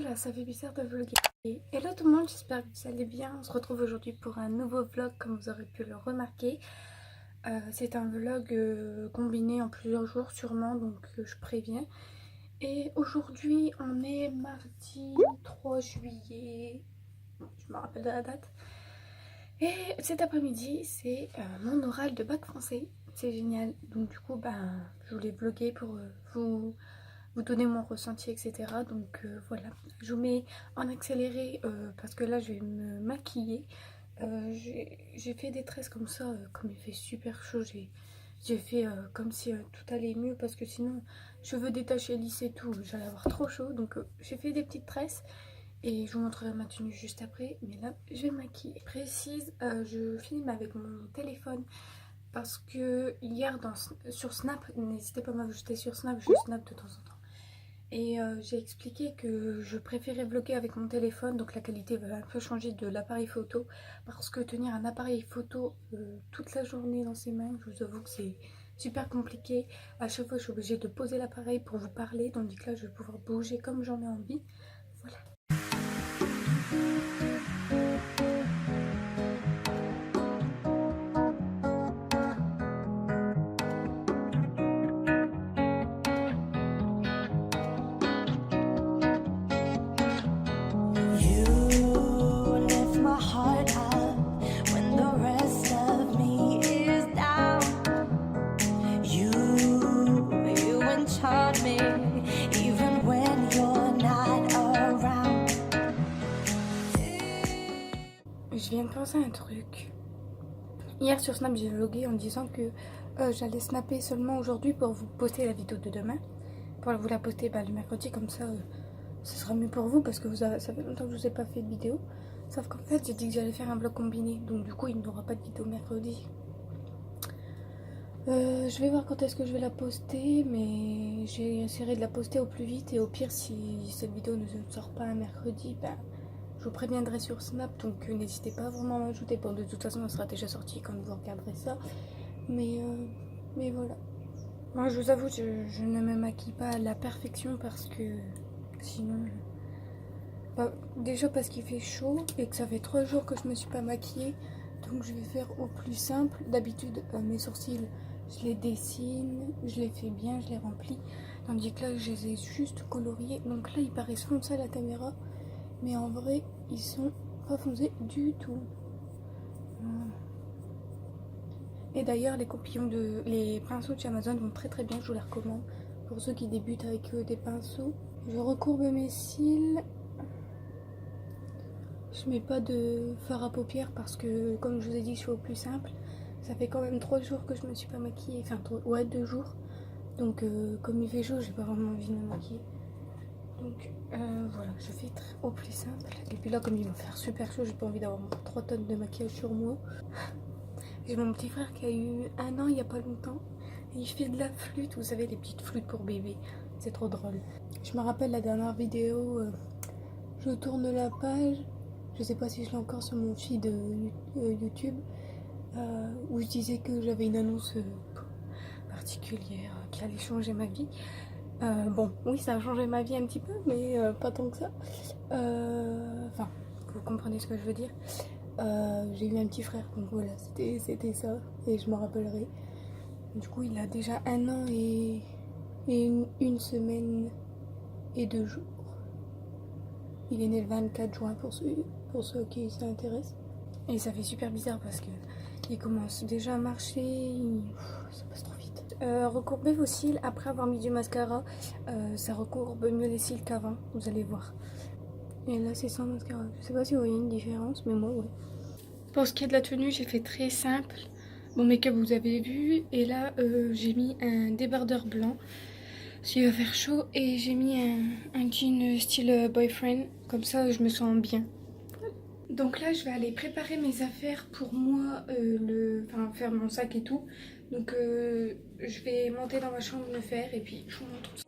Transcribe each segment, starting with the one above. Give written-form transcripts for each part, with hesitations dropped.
Oula, ça fait bizarre de vlogger. Hello tout le monde, j'espère que vous allez bien. On se retrouve aujourd'hui pour un nouveau vlog comme vous aurez pu le remarquer. C'est un vlog combiné en plusieurs jours sûrement, donc je préviens. Et aujourd'hui on est mardi 3 juillet, je me rappelle de la date. Et cet après-midi c'est mon oral de bac français, c'est génial. Donc du coup je voulais vlogger pour vous donner mon ressenti, etc. Donc voilà, je vous mets en accéléré parce que là je vais me maquiller. J'ai fait des tresses comme ça, comme il fait super chaud, j'ai fait comme si tout allait mieux parce que sinon cheveux détachés, lisses et tout, j'allais avoir trop chaud. Donc j'ai fait des petites tresses et je vous montrerai ma tenue juste après. Mais là je vais me maquiller. Précise, je filme avec mon téléphone parce que hier sur Snap, n'hésitez pas à m'ajouter sur Snap, je snap de temps en temps. Et j'ai expliqué que je préférais vlogger avec mon téléphone, donc la qualité va un peu changer de l'appareil photo. Parce que tenir un appareil photo toute la journée dans ses mains, je vous avoue que c'est super compliqué. À chaque fois je suis obligée de poser l'appareil pour vous parler, tandis que là je vais pouvoir bouger comme j'en ai envie. Voilà. Je viens de penser à un truc. Hier sur Snap j'ai vlogué en disant que j'allais snapper seulement aujourd'hui pour vous poster la vidéo de demain. Pour vous la poster le mercredi, comme ça ce sera mieux pour vous parce que ça fait longtemps que je vous ai pas fait de vidéo. Sauf qu'en fait j'ai dit que j'allais faire un vlog combiné, donc du coup il n'y aura pas de vidéo mercredi. Je vais voir quand est-ce que je vais la poster, mais j'essaierai de la poster au plus vite. Et au pire, si cette vidéo ne sort pas un mercredi, je vous préviendrai sur Snap. Donc n'hésitez pas vraiment à m'ajouter. Bon, de toute façon elle sera déjà sortie quand vous regarderez ça. Mais voilà. Moi je vous avoue, je ne me maquille pas à la perfection parce que sinon... déjà parce qu'il fait chaud et que ça fait 3 jours que je me suis pas maquillée. Donc je vais faire au plus simple. D'habitude mes sourcils je les dessine, je les fais bien, je les remplis. Tandis que là je les ai juste coloriés. Donc là ils paraissent foncés à la caméra, mais en vrai ils sont pas foncés du tout. Et d'ailleurs les pinceaux de chez Amazon vont très bien, je vous les recommande. Pour ceux qui débutent avec des pinceaux. Je recourbe mes cils. Je mets pas de fard à paupières parce que comme je vous ai dit je fais au plus simple. Ça fait quand même 3 jours que je me suis pas maquillée, enfin 2 jours. Donc comme il fait chaud, j'ai pas vraiment envie de me maquiller. Donc voilà, je fais au plus simple. Et puis là comme il va faire super chaud, j'ai pas envie d'avoir 3 tonnes de maquillage sur moi. J'ai mon petit frère qui a eu 1 an il y a pas longtemps. Et il fait de la flûte, vous savez les petites flûtes pour bébé. C'est trop drôle. Je me rappelle la dernière vidéo, je tourne la page. Je sais pas si je l'ai encore sur mon feed YouTube. Où je disais que j'avais une annonce particulière qui allait changer ma vie. Bon, oui, ça a changé ma vie un petit peu, mais pas tant que ça. Enfin, vous comprenez ce que je veux dire. J'ai eu un petit frère, donc voilà, c'était ça, et je m'en rappellerai. Du coup, il a déjà 1 an et 1 semaine et 2 jours. Il est né le 24 juin pour ceux qui s'intéressent. Et ça fait super bizarre parce que il commence déjà à marcher, ça passe trop vite. Recourbez vos cils après avoir mis du mascara, ça recourbe mieux les cils qu'avant, vous allez voir. Et là c'est sans mascara, je sais pas si vous voyez une différence, mais moi ouais. Pour ce qui est de la tenue, j'ai fait très simple. Mon make-up vous avez vu, et là j'ai mis un débardeur blanc, parce qu'il va faire chaud, et j'ai mis un jean style boyfriend, comme ça je me sens bien. Donc là je vais aller préparer mes affaires pour moi, faire mon sac et tout. Donc je vais monter dans ma chambre me faire et puis je vous montre tout ça.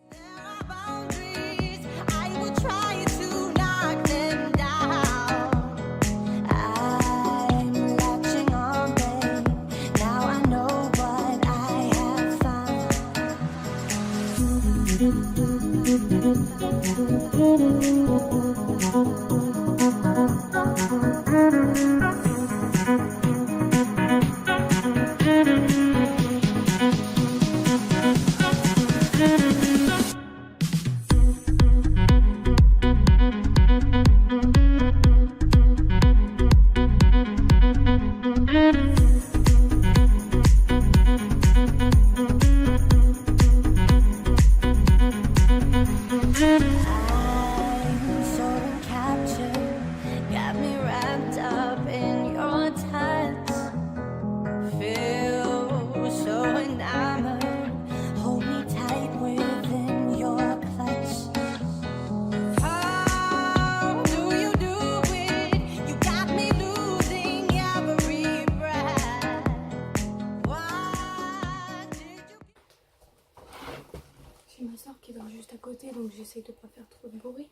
Ma soeur qui dort juste à côté, donc j'essaie de pas faire trop de bruit.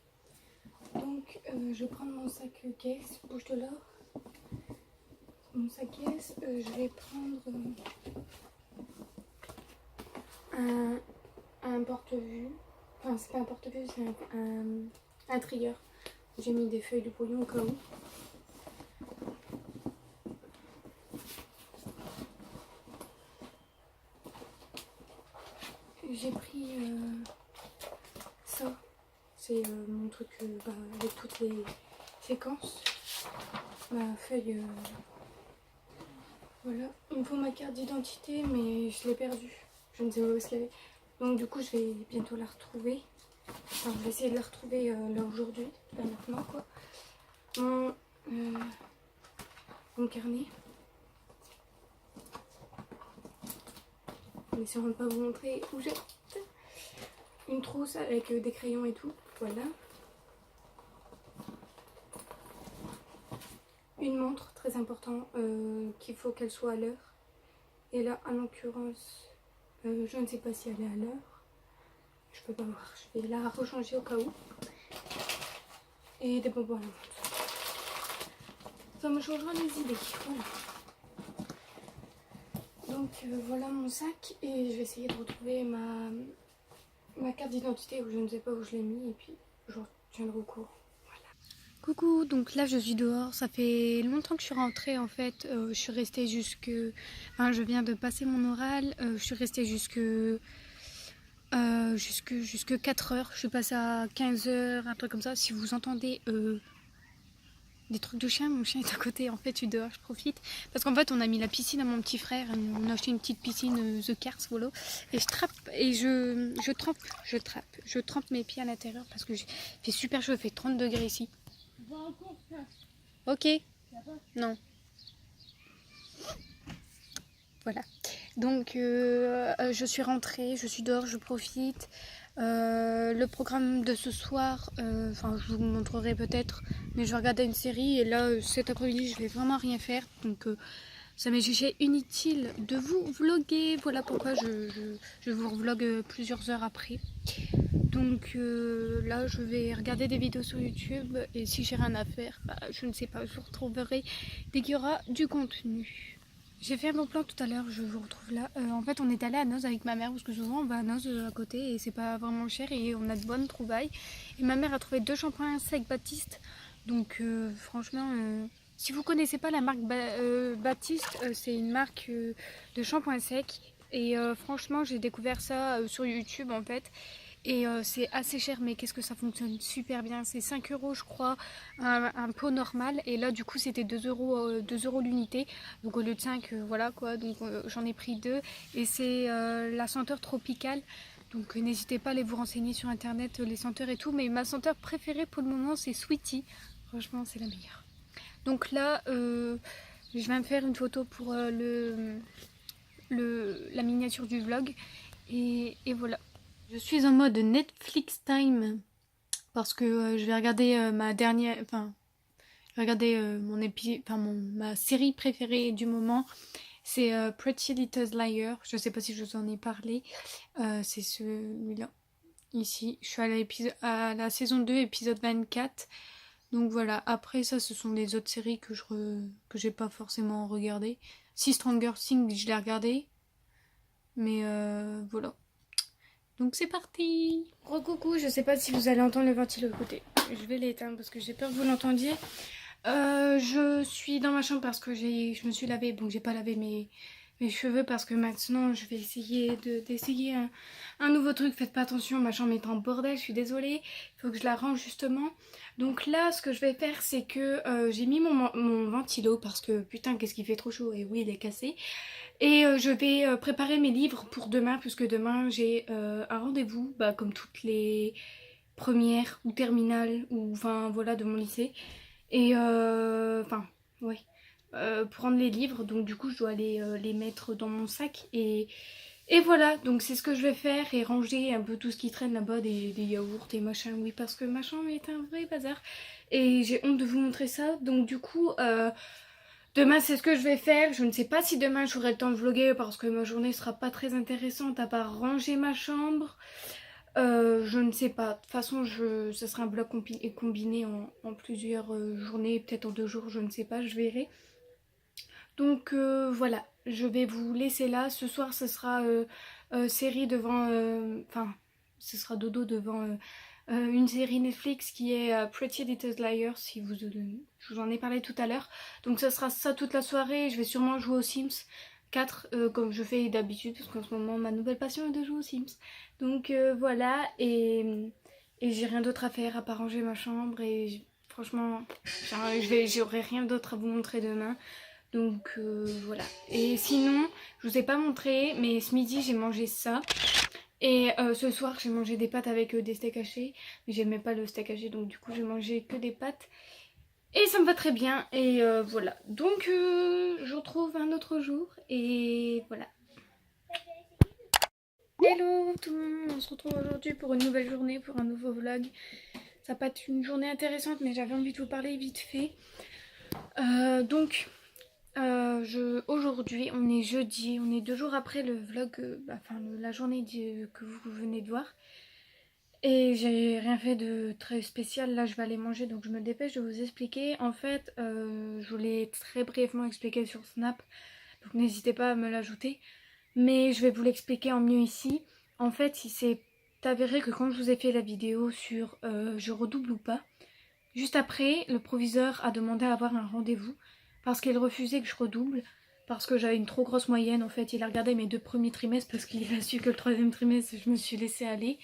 Donc je vais prendre mon sac caisse, bouge de l'or. Mon sac caisse, je vais prendre un porte-vue. Enfin c'est pas un porte-vue, c'est un trigger. J'ai mis des feuilles de brouillon au cas où. J'ai pris ça, c'est mon truc avec toutes les séquences, ma feuille, voilà. Il me faut ma carte d'identité mais je l'ai perdue, je ne sais pas où est-ce qu'elle est. Donc du coup je vais bientôt la retrouver, enfin je vais essayer de la retrouver là aujourd'hui, là maintenant quoi. Mon carnet. En essayant de ne pas vous montrer où j'ai une trousse avec des crayons et tout, voilà. Une montre, très important, qu'il faut qu'elle soit à l'heure. Et là, en l'occurrence, je ne sais pas si elle est à l'heure. Je peux pas voir, je vais la rechanger au cas où. Et des bonbons à la menthe. Ça me changera les idées, voilà. Donc voilà mon sac et je vais essayer de retrouver ma carte d'identité où je ne sais pas où je l'ai mis et puis je tiendrai au courant. Voilà. Coucou, donc là je suis dehors, ça fait longtemps que je suis rentrée en fait, je suis restée enfin je viens de passer mon oral, je suis restée jusque 4 heures, je suis passée à 15 heures, un truc comme ça. Si vous entendez des trucs de chien, mon chien est à côté, en fait je suis dehors, je profite parce qu'en fait on a mis la piscine à mon petit frère, on a acheté une petite piscine The Cars Volo et je trempe mes pieds à l'intérieur parce que il fait super chaud, il fait 30 degrés ici. Ok, non, voilà, donc je suis rentrée, je suis dehors, je profite. Le programme de ce soir, enfin je vous montrerai peut-être, mais je vais regarder une série et là cet après-midi je vais vraiment rien faire, donc ça m'est jugé inutile de vous vlogger, voilà pourquoi je vous vlog plusieurs heures après. Donc là je vais regarder des vidéos sur YouTube et si j'ai rien à faire, bah, je ne sais pas, je vous retrouverai dès qu'il y aura du contenu. J'ai fait un bon plan tout à l'heure, je vous retrouve là. En fait, on est allé à Noz avec ma mère parce que souvent on va à Noz à côté et c'est pas vraiment cher et on a de bonnes trouvailles. Et ma mère a trouvé 2 shampoings secs Baptiste. Donc franchement, si vous connaissez pas la marque Baptiste, c'est une marque de shampoing sec. Et franchement, j'ai découvert ça sur YouTube en fait. Et c'est assez cher, mais qu'est-ce que ça fonctionne super bien. C'est 5 € je crois, un pot normal. Et là du coup c'était 2 € l'unité. Donc au lieu de 5, voilà quoi. Donc j'en ai pris 2. Et c'est la senteur tropicale. Donc n'hésitez pas à aller vous renseigner sur internet les senteurs et tout. Mais ma senteur préférée pour le moment c'est Sweetie. Franchement c'est la meilleure. Donc là je vais me faire une photo pour la miniature du vlog. Et voilà. Je suis en mode Netflix time parce que je vais regarder ma série préférée du moment. C'est Pretty Little Liars. Je sais pas si je vous en ai parlé. C'est celui-là, ici. Je suis à la saison 2, épisode 24. Donc voilà, après ça, ce sont les autres séries que j'ai pas forcément regardées. Si Stranger Things, je l'ai regardé. Mais voilà. Donc c'est parti. Recoucou, je sais pas si vous allez entendre le ventilo, écoutez. je vais l'éteindre parce que j'ai peur que vous l'entendiez. Je suis dans ma chambre parce que je me suis lavée. Bon, j'ai pas lavé mes cheveux parce que maintenant je vais essayer d'essayer un nouveau truc. Faites pas attention, ma chambre est en bordel, je suis désolée. Il faut que je la range justement. Donc là, ce que je vais faire, c'est que j'ai mis mon ventilo parce que putain, qu'est-ce qu'il fait trop chaud. Et oui, il est cassé. Et je vais préparer mes livres pour demain, puisque demain j'ai un rendez-vous, bah, comme toutes les premières ou terminales, ou enfin voilà, de mon lycée. Et enfin, ouais, pour rendre les livres, donc du coup je dois aller les mettre dans mon sac. Et voilà, donc c'est ce que je vais faire et ranger un peu tout ce qui traîne là-bas, des yaourts et machin, oui, parce que ma chambre est un vrai bazar. Et j'ai honte de vous montrer ça, donc du coup... demain c'est ce que je vais faire, je ne sais pas si demain j'aurai le temps de vlogger parce que ma journée sera pas très intéressante à part ranger ma chambre. Je ne sais pas, de toute façon ça sera un vlog combiné en plusieurs journées, peut-être en 2 jours, je ne sais pas, je verrai. Donc voilà, je vais vous laisser là, ce soir ce sera série devant, enfin ce sera dodo devant une série Netflix qui est Pretty Little Liars, si je vous en ai parlé tout à l'heure. Donc ça sera ça toute la soirée, je vais sûrement jouer aux Sims 4 comme je fais d'habitude parce qu'en ce moment ma nouvelle passion est de jouer aux Sims. Donc voilà, et j'ai rien d'autre à faire à part ranger ma chambre et franchement j'aurai rien d'autre à vous montrer demain. Donc voilà. Et sinon, je vous ai pas montré, mais ce midi j'ai mangé ça. Et ce soir j'ai mangé des pâtes avec des steaks hachés. Mais j'aimais pas le steak haché, donc du coup j'ai mangé que des pâtes. Et ça me va très bien. Et voilà. Donc je vous retrouve un autre jour. Et voilà. Hello tout le monde, on se retrouve aujourd'hui pour une nouvelle journée, pour un nouveau vlog. Ça va pas être une journée intéressante, mais j'avais envie de vous parler vite fait. Donc... aujourd'hui, on est jeudi, on est 2 jours après le vlog, enfin la journée que vous venez de voir. Et j'ai rien fait de très spécial, là je vais aller manger donc je me dépêche de vous expliquer. En fait, je voulais très brièvement expliquer sur Snap, donc n'hésitez pas à me l'ajouter. Mais je vais vous l'expliquer en mieux ici. En fait, il s'est avéré que quand je vous ai fait la vidéo sur je redouble ou pas, juste après, le proviseur a demandé à avoir un rendez-vous parce qu'il refusait que je redouble parce que j'avais une trop grosse moyenne. En fait, il a regardé mes 2 premiers trimestres parce qu'il a su que le 3e trimestre, je me suis laissée aller.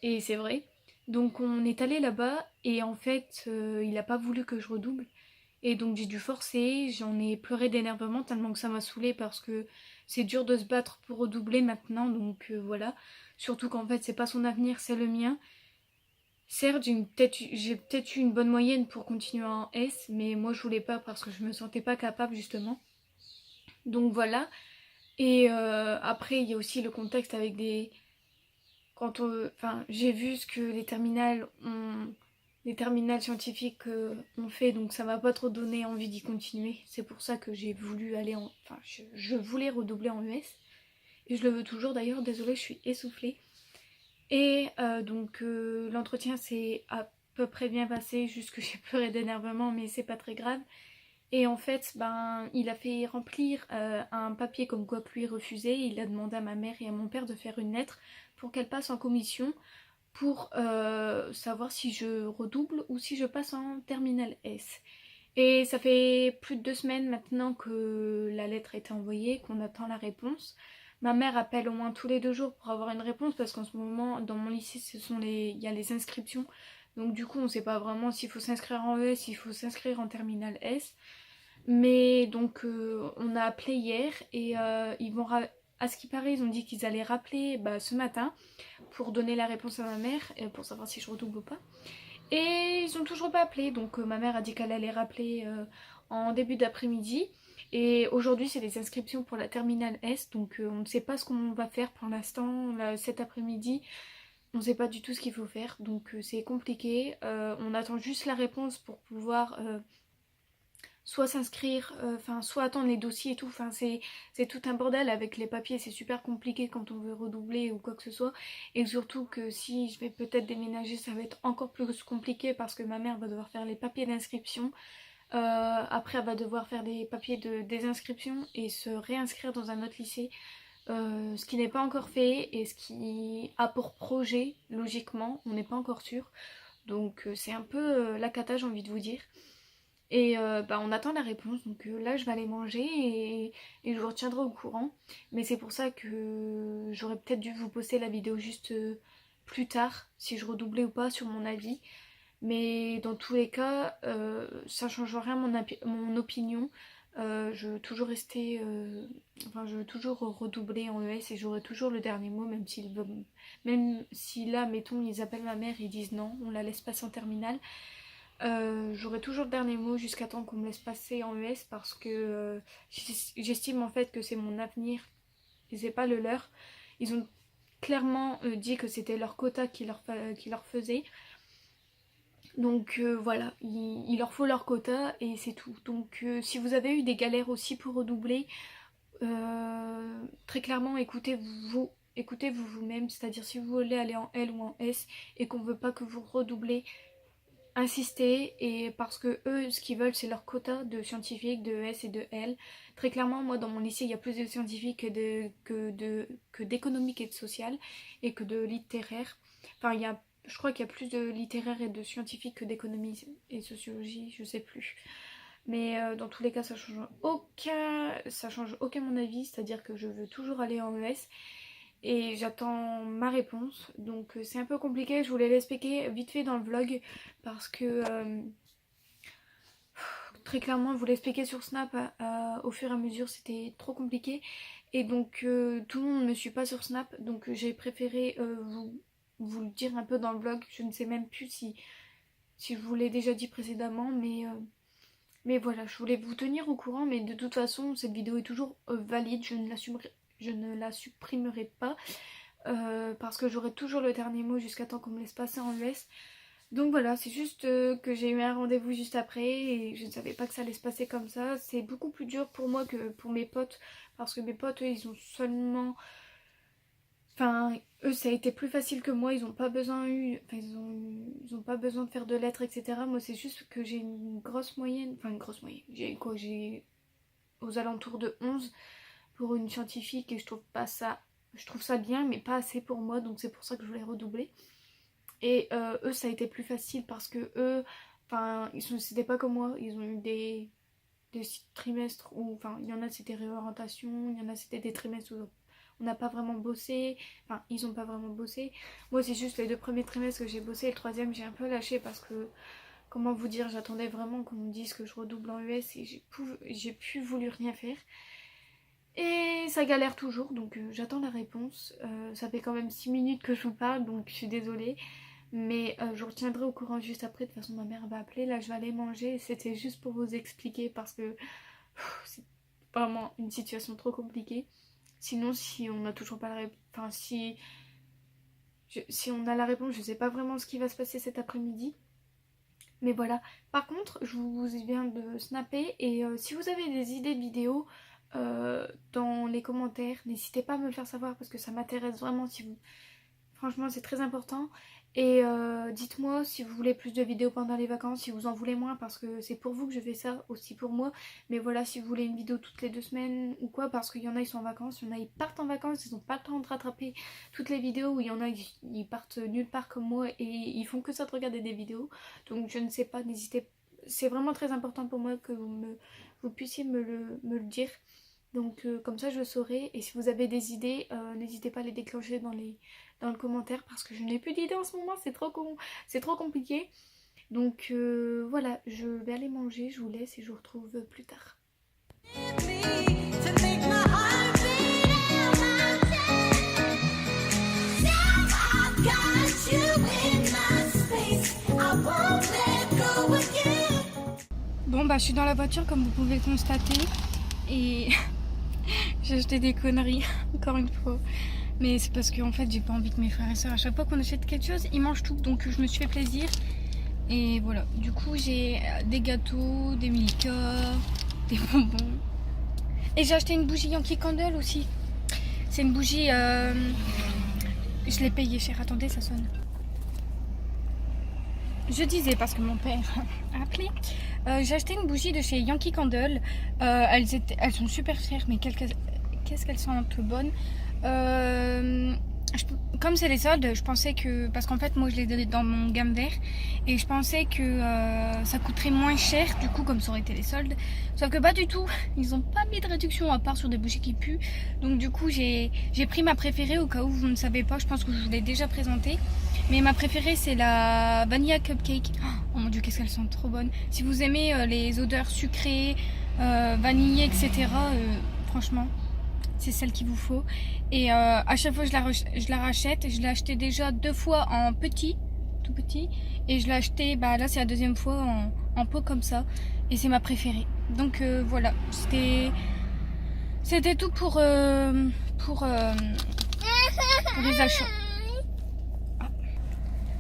Et c'est vrai. Donc on est allé là-bas et en fait, il n'a pas voulu que je redouble. Et donc j'ai dû forcer, j'en ai pleuré d'énervement tellement que ça m'a saoulée parce que c'est dur de se battre pour redoubler maintenant. Donc voilà. Surtout qu'en fait, c'est pas son avenir, c'est le mien. Certes, j'ai peut-être eu une bonne moyenne pour continuer en S, mais moi je voulais pas parce que je me sentais pas capable justement. Donc voilà. Et après, il y a aussi le contexte avec des... Enfin, j'ai vu ce que les terminales scientifiques ont fait, donc ça m'a pas trop donné envie d'y continuer. C'est pour ça que j'ai voulu aller en... Enfin, je voulais redoubler en ES. Et je le veux toujours d'ailleurs, désolée, je suis essoufflée. Et donc l'entretien s'est à peu près bien passé, juste que j'ai pleuré d'énervement, mais c'est pas très grave. Et en fait, ben, il a fait remplir un papier comme quoi que lui refusait. Il a demandé à ma mère et à mon père de faire une lettre pour qu'elle passe en commission pour savoir si je redouble ou si je passe en terminale S. Et ça fait plus de 2 semaines maintenant que la lettre a été envoyée, qu'on attend la réponse. Ma mère appelle au moins tous les 2 jours pour avoir une réponse parce qu'en ce moment, dans mon lycée, il y a les inscriptions. Donc du coup, on ne sait pas vraiment s'il faut s'inscrire en ES, s'il faut s'inscrire en terminale S. Mais donc, on a appelé hier et ils vont... À ce qui paraît, ils ont dit qu'ils allaient rappeler ce matin pour donner la réponse à ma mère et pour savoir si je redouble ou pas. Et ils ont toujours pas appelé, donc ma mère a dit qu'elle allait rappeler en début d'après-midi. Et aujourd'hui c'est des inscriptions pour la terminale S, donc on ne sait pas ce qu'on va faire pour l'instant cet après-midi. On ne sait pas du tout ce qu'il faut faire, donc c'est compliqué. On attend juste la réponse pour pouvoir soit s'inscrire, soit attendre les dossiers et tout. Enfin c'est tout un bordel avec les papiers, c'est super compliqué quand on veut redoubler ou quoi que ce soit. Et surtout que si je vais peut-être déménager, ça va être encore plus compliqué parce que ma mère va devoir faire les papiers d'inscription. Après elle va devoir faire des papiers de désinscription et se réinscrire dans un autre lycée. Ce qui n'est pas encore fait et ce qui a pour projet, logiquement, on n'est pas encore sûr. Donc c'est un peu la cata, j'ai envie de vous dire. Et on attend la réponse, donc là je vais aller manger et je vous retiendrai au courant. Mais c'est pour ça que j'aurais peut-être dû vous poster la vidéo juste plus tard, si je redoublais ou pas sur mon avis. Mais dans tous les cas, ça change rien mon opinion. Je veux toujours rester, je veux toujours redoubler en ES et j'aurai toujours le dernier mot, même si là, mettons, ils appellent ma mère et ils disent non, on la laisse passer en terminale. J'aurai toujours le dernier mot jusqu'à temps qu'on me laisse passer en ES parce que j'estime en fait que c'est mon avenir et c'est pas le leur. Ils ont clairement dit que c'était leur quota qui leur faisait. Donc voilà, il leur faut leur quota et c'est tout. Donc si vous avez eu des galères aussi pour redoubler, très clairement écoutez-vous vous-même, c'est-à-dire si vous voulez aller en L ou en S et qu'on veut pas que vous redoublez, insistez, et parce que eux ce qu'ils veulent c'est leur quota de scientifiques, de S et de L. Très clairement moi dans mon lycée il y a plus de scientifiques que d'économique et de social et que de littéraire. Enfin je crois qu'il y a plus de littéraire et de scientifique que d'économie et de sociologie, je sais plus. Mais dans tous les cas ça change aucun mon avis, c'est-à-dire que je veux toujours aller en ES et j'attends ma réponse. Donc c'est un peu compliqué, je voulais l'expliquer vite fait dans le vlog parce que très clairement vous l'expliquer sur Snap au fur et à mesure c'était trop compliqué. Et donc tout le monde ne me suit pas sur Snap, donc j'ai préféré vous le dire un peu dans le vlog. Je ne sais même plus si je vous l'ai déjà dit précédemment, mais voilà, je voulais vous tenir au courant. Mais de toute façon cette vidéo est toujours valide, je ne la supprimerai pas parce que j'aurai toujours le dernier mot jusqu'à temps qu'on me laisse passer en US. Donc voilà, c'est juste que j'ai eu un rendez-vous juste après et je ne savais pas que ça allait se passer comme ça. C'est beaucoup plus dur pour moi que pour mes potes parce que mes potes eux, ils ont seulement... Enfin, eux ça a été plus facile que moi, ils ont pas besoin ils ont pas besoin de faire de lettres, etc. Moi c'est juste que j'ai une grosse moyenne, j'ai aux alentours de 11 pour une scientifique et je trouve ça bien mais pas assez pour moi, donc c'est pour ça que je voulais redoubler. Et eux ça a été plus facile parce que eux, c'était pas comme moi, ils ont eu des trimestres où, il y en a c'était réorientation, il y en a c'était des trimestres où on n'a pas vraiment bossé, ils ont pas vraiment bossé. Moi c'est juste les 2 premiers trimestres que j'ai bossé, le 3e j'ai un peu lâché parce que, comment vous dire, j'attendais vraiment qu'on me dise que je redouble en US et j'ai plus voulu rien faire. Et ça galère toujours, donc j'attends la réponse. Ça fait quand même 6 minutes que je vous parle, donc je suis désolée. Mais je vous retiendrai au courant juste après, de toute façon ma mère va appeler, là je vais aller manger. C'était juste pour vous expliquer parce que c'est vraiment une situation trop compliquée. Sinon si on n'a toujours pas la réponse, si on a la réponse, je sais pas vraiment ce qui va se passer cet après-midi. Mais voilà, par contre je vous viens de snapper et si vous avez des idées de vidéos dans les commentaires, n'hésitez pas à me le faire savoir parce que ça m'intéresse vraiment. Franchement c'est très important. Et dites-moi si vous voulez plus de vidéos pendant les vacances, si vous en voulez moins, parce que c'est pour vous que je fais ça, aussi pour moi. Mais voilà, si vous voulez une vidéo toutes les 2 semaines ou quoi, parce qu'il y en a ils sont en vacances, il y en a ils partent en vacances, ils n'ont pas le temps de rattraper toutes les vidéos, ou il y en a ils partent nulle part comme moi et ils font que ça de regarder des vidéos. Donc je ne sais pas, n'hésitez, c'est vraiment très important pour moi que vous puissiez me le dire. Donc comme ça je saurai, et si vous avez des idées, n'hésitez pas à les déclencher dans le commentaire parce que je n'ai plus d'idées en ce moment, c'est trop compliqué. Donc voilà, je vais aller manger, je vous laisse et je vous retrouve plus tard. Bon bah je suis dans la voiture comme vous pouvez le constater et j'ai acheté des conneries encore une fois. Mais c'est parce que en fait j'ai pas envie que mes frères et soeurs à chaque fois qu'on achète quelque chose ils mangent tout, donc je me suis fait plaisir. Et voilà, du coup j'ai des gâteaux, des Milka, des bonbons. Et j'ai acheté une bougie Yankee Candle aussi. C'est une bougie, je l'ai payée cher, attendez ça sonne. Je disais parce que mon père a appelé. J'ai acheté une bougie de chez Yankee Candle. Elles sont super chères, mais qu'est-ce qu'elles sentent bonnes. comme c'est les soldes, je pensais que... Parce qu'en fait, moi, je l'ai dans mon gamme vert. Et je pensais que ça coûterait moins cher, du coup, comme ça aurait été les soldes. Sauf que pas du tout. Ils ont pas mis de réduction, à part sur des bougies qui puent. Donc du coup, j'ai pris ma préférée, au cas où vous ne savez pas. Je pense que je vous l'ai déjà présentée. Mais ma préférée, c'est la Vanilla Cupcake. Oh mon dieu, qu'est-ce qu'elles sont trop bonnes. Si vous aimez les odeurs sucrées, vanillées, etc., franchement... c'est celle qu'il vous faut. Et à chaque fois je la rachète. Je l'ai acheté déjà 2 fois en petit, tout petit. Et je l'ai acheté, bah là c'est la deuxième fois en pot comme ça. Et c'est ma préférée. Donc voilà, c'était tout pour les achats. Ah.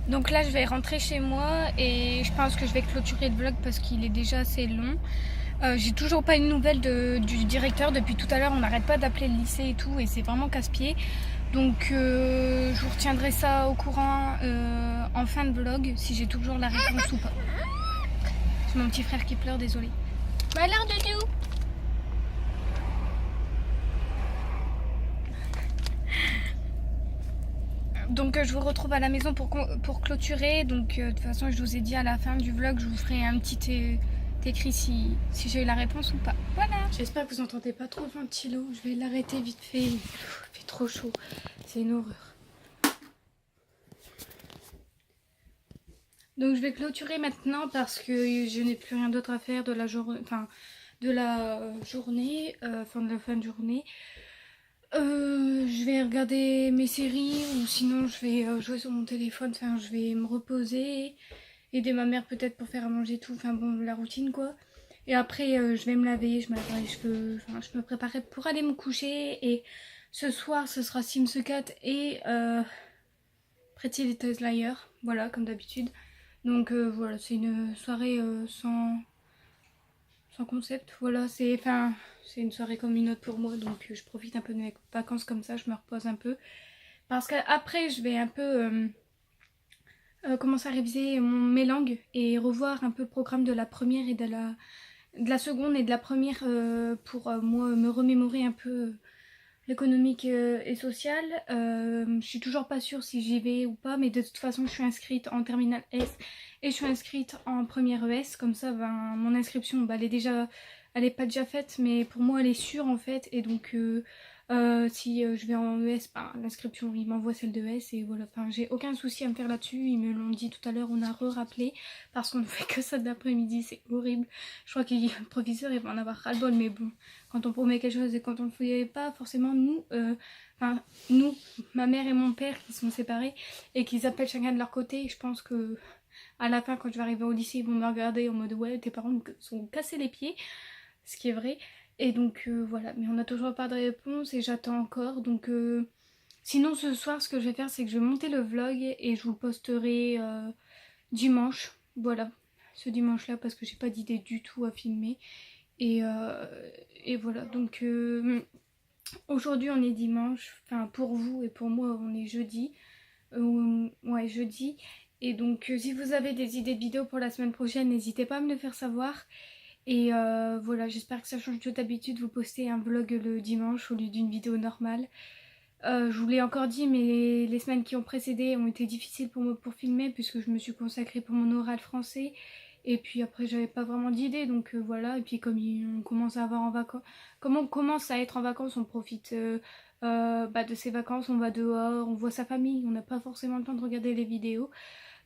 Donc là je vais rentrer chez moi et je pense que je vais clôturer le vlog parce qu'il est déjà assez long. J'ai toujours pas une nouvelle du directeur. Depuis tout à l'heure, on n'arrête pas d'appeler le lycée et tout, et c'est vraiment casse-pied. Donc, je vous retiendrai ça au courant en fin de vlog, si j'ai toujours la réponse ou pas. C'est mon petit frère qui pleure, désolé. Bah alors, Doudou. Donc, je vous retrouve à la maison pour clôturer. Donc, de toute façon, je vous ai dit à la fin du vlog, je vous ferai un petit... écrit si j'ai eu la réponse ou pas. Voilà. J'espère que vous entendez pas trop le ventilo. Je vais l'arrêter vite fait. Il fait trop chaud. C'est une horreur. Donc je vais clôturer maintenant parce que je n'ai plus rien d'autre à faire de la journée. Enfin, de la journée. De la fin de journée. Je vais regarder mes séries ou sinon je vais jouer sur mon téléphone. Enfin, je vais me reposer. Aider ma mère peut-être pour faire à manger tout. Enfin bon, la routine quoi. Et après, je vais me laver, je me laverai les cheveux, enfin, je me préparerai pour aller me coucher. Et ce soir, ce sera Sims 4 et Pretty Little Liars. Voilà, comme d'habitude. Donc voilà, c'est une soirée sans concept. Voilà, c'est une soirée comme une autre pour moi. Donc je profite un peu de mes vacances comme ça, je me repose un peu. Parce qu'après, je vais un peu... commencer à réviser mes langues et revoir un peu le programme de la première et de la seconde et de la première pour moi me remémorer un peu l'économique et social. Je suis toujours pas sûre si j'y vais ou pas, mais de toute façon je suis inscrite en terminale S et je suis inscrite en première ES. Comme ça, ben, mon inscription, ben, elle est pas déjà faite, mais pour moi elle est sûre en fait. Et donc si je vais en ES, ben, l'inscription il m'envoie celle de ES et voilà. Enfin, j'ai aucun souci à me faire là-dessus. Ils me l'ont dit tout à l'heure, on a rappelé parce qu'on ne fait que ça d'après-midi, c'est horrible. Je crois que le professeur il va en avoir ras-le-bol, mais bon, quand on promet quelque chose et quand on ne le fait pas, forcément nous, ma mère et mon père qui sont séparés et qu'ils appellent chacun de leur côté, je pense que à la fin quand je vais arriver au lycée ils vont me regarder en mode ouais tes parents me sont cassés les pieds, ce qui est vrai. Et donc voilà, mais on n'a toujours pas de réponse et j'attends encore. Donc sinon ce soir ce que je vais faire c'est que je vais monter le vlog et je vous le posterai dimanche. Voilà, ce dimanche là parce que j'ai pas d'idée du tout à filmer. Et voilà, donc aujourd'hui on est dimanche, enfin pour vous et pour moi on est jeudi. Ouais, jeudi. Et donc si vous avez des idées de vidéos pour la semaine prochaine, n'hésitez pas à me le faire savoir. Et voilà, j'espère que ça change de d'habitude, vous postez un vlog le dimanche au lieu d'une vidéo normale. Je vous l'ai encore dit, mais les semaines qui ont précédé ont été difficiles pour moi pour filmer puisque je me suis consacrée pour mon oral français. Et puis après j'avais pas vraiment d'idée, donc voilà. Et puis comme on commence à avoir en vacances, comme on commence à être en vacances, on profite de ces vacances, on va dehors, on voit sa famille, on n'a pas forcément le temps de regarder les vidéos.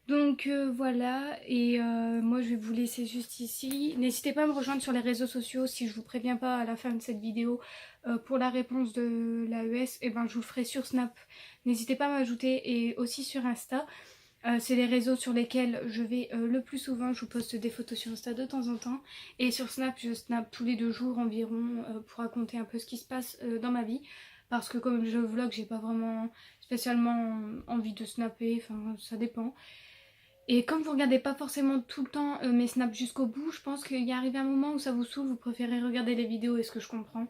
Donc voilà, et moi je vais vous laisser juste ici. N'hésitez pas à me rejoindre sur les réseaux sociaux si je vous préviens pas à la fin de cette vidéo pour la réponse de l'AES, et ben je vous le ferai sur Snap. N'hésitez pas à m'ajouter et aussi sur Insta. C'est les réseaux sur lesquels je vais le plus souvent. Je vous poste des photos sur Insta de temps en temps. Et sur Snap, je snap tous les 2 jours environ pour raconter un peu ce qui se passe dans ma vie. Parce que comme je vlog, j'ai pas vraiment spécialement envie de snapper, enfin ça dépend. Et comme vous regardez pas forcément tout le temps mes snaps jusqu'au bout, je pense qu'il y arrive un moment où ça vous saoule, vous préférez regarder les vidéos, est-ce que je comprends.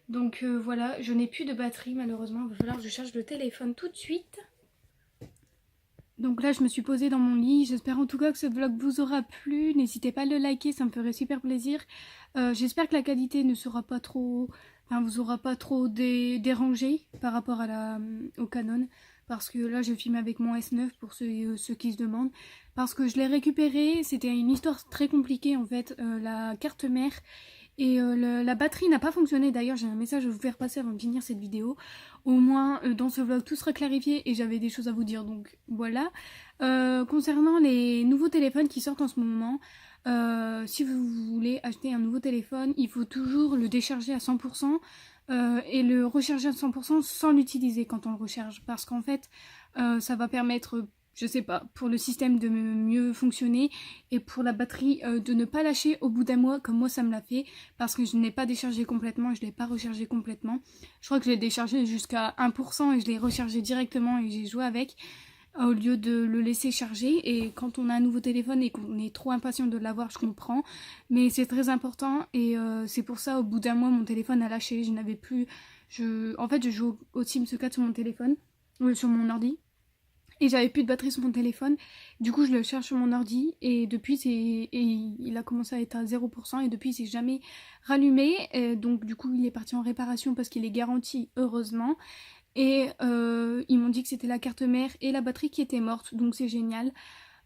Donc voilà, je n'ai plus de batterie malheureusement, il va falloir que je charge le téléphone tout de suite. Donc là, je me suis posée dans mon lit. J'espère en tout cas que ce vlog vous aura plu. N'hésitez pas à le liker, ça me ferait super plaisir. J'espère que la qualité ne sera pas trop... Enfin, vous aura pas trop dérangé par rapport à au Canon. Parce que là, je filme avec mon S9 pour ceux qui se demandent. Parce que je l'ai récupéré. C'était une histoire très compliquée en fait. La carte mère et la batterie n'a pas fonctionné. D'ailleurs, j'ai un message à vous faire passer avant de finir cette vidéo. Au moins, dans ce vlog, tout sera clarifié et j'avais des choses à vous dire. Donc voilà. Concernant les nouveaux téléphones qui sortent en ce moment, si vous voulez acheter un nouveau téléphone, il faut toujours le décharger à 100%. Et le recharger à 100% sans l'utiliser quand on le recharge. Parce qu'en fait, ça va permettre, je sais pas, pour le système de mieux fonctionner et pour la batterie de ne pas lâcher au bout d'un mois comme moi ça me l'a fait parce que je n'ai pas déchargé complètement, je ne l'ai pas rechargé complètement. Je crois que je l'ai déchargé jusqu'à 1% et je l'ai rechargé directement et j'ai joué avec au lieu de le laisser charger. Et quand on a un nouveau téléphone et qu'on est trop impatient de l'avoir, je comprends, mais c'est très important et c'est pour ça au bout d'un mois mon téléphone a lâché, je n'avais plus... En fait je joue au Sims 4 sur mon téléphone, sur mon ordi. Et j'avais plus de batterie sur mon téléphone, du coup je le cherche sur mon ordi et depuis il a commencé à être à 0% et depuis il s'est jamais rallumé, et donc du coup il est parti en réparation parce qu'il est garanti heureusement. Et ils m'ont dit que c'était la carte mère et la batterie qui étaient mortes, donc c'est génial.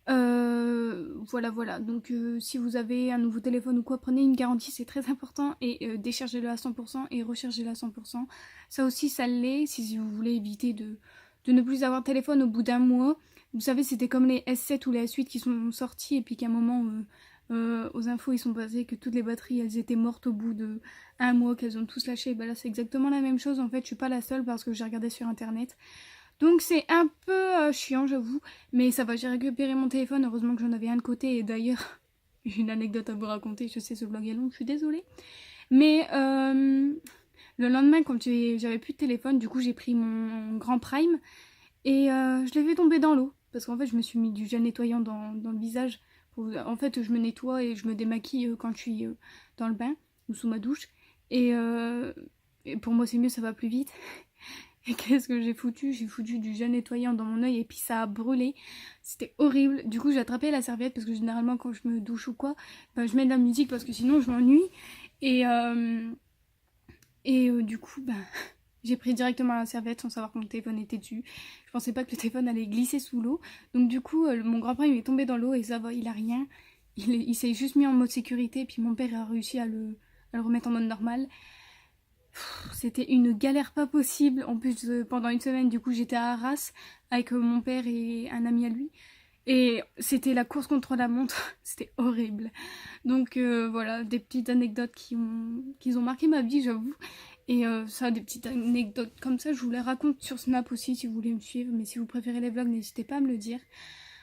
Voilà, donc si vous avez un nouveau téléphone ou quoi, prenez une garantie, c'est très important, et déchargez-le à 100% et rechargez-le à 100%. Ça aussi ça l'est, si vous voulez éviter de ne plus avoir de téléphone au bout d'un mois. Vous savez, c'était comme les S7 ou les S8 qui sont sortis et puis qu'à un moment aux infos ils sont passés que toutes les batteries elles étaient mortes au bout de un mois, qu'elles ont tous lâché. Bah là c'est exactement la même chose en fait, je suis pas la seule parce que j'ai regardé sur internet. Donc c'est un peu chiant j'avoue, mais ça va, j'ai récupéré mon téléphone, heureusement que j'en avais un de côté. Et d'ailleurs j'ai une anecdote à vous raconter, je sais ce vlog est long, je suis désolée. Mais le lendemain quand j'avais plus de téléphone, du coup j'ai pris mon grand prime et je l'ai fait tomber dans l'eau. Parce qu'en fait je me suis mis du gel nettoyant dans le visage. En fait je me nettoie et je me démaquille quand je suis dans le bain ou sous ma douche. Et pour moi c'est mieux, ça va plus vite. Et qu'est-ce que j'ai foutu? J'ai foutu du gel nettoyant dans mon œil et puis ça a brûlé. C'était horrible. Du coup j'ai attrapé la serviette parce que généralement quand je me douche ou quoi, ben, je mets de la musique parce que sinon je m'ennuie. Et du coup ben, j'ai pris directement la serviette sans savoir que mon téléphone était dessus. Je pensais pas que le téléphone allait glisser sous l'eau. Donc du coup mon grand-père il est tombé dans l'eau et ça va, il a rien. Il s'est juste mis en mode sécurité, puis mon père a réussi à le remettre en mode normal. C'était une galère pas possible. En plus, pendant une semaine, du coup, j'étais à Arras avec mon père et un ami à lui. Et c'était la course contre la montre. C'était horrible. Donc voilà, des petites anecdotes qui ont marqué ma vie, j'avoue. Et ça, des petites anecdotes comme ça, je vous les raconte sur Snap aussi si vous voulez me suivre. Mais si vous préférez les vlogs, n'hésitez pas à me le dire.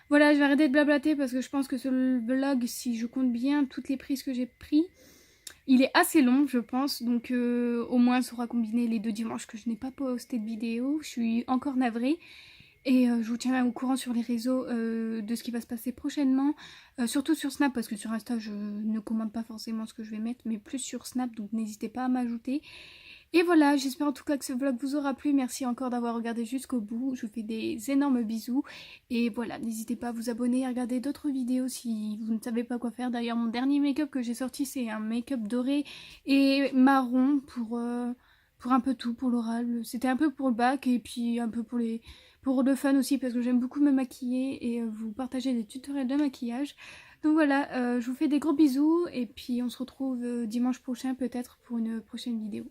Voilà, je vais arrêter de blablater parce que je pense que ce vlog, si je compte bien toutes les prises que j'ai pris, il est assez long, je pense, donc au moins ça aura combiné les 2 dimanches que je n'ai pas posté de vidéo. Je suis encore navrée et je vous tiendrai au courant sur les réseaux de ce qui va se passer prochainement. Surtout sur Snap parce que sur Insta je ne commande pas forcément ce que je vais mettre, mais plus sur Snap, donc n'hésitez pas à m'ajouter. Et voilà, j'espère en tout cas que ce vlog vous aura plu. Merci encore d'avoir regardé jusqu'au bout. Je vous fais des énormes bisous. Et voilà, n'hésitez pas à vous abonner et à regarder d'autres vidéos si vous ne savez pas quoi faire. D'ailleurs, mon dernier make-up que j'ai sorti, c'est un make-up doré et marron pour un peu tout, pour l'oral. C'était un peu pour le bac et puis un peu pour le fun aussi parce que j'aime beaucoup me maquiller et vous partager des tutoriels de maquillage. Donc voilà, je vous fais des gros bisous et puis on se retrouve dimanche prochain peut-être pour une prochaine vidéo.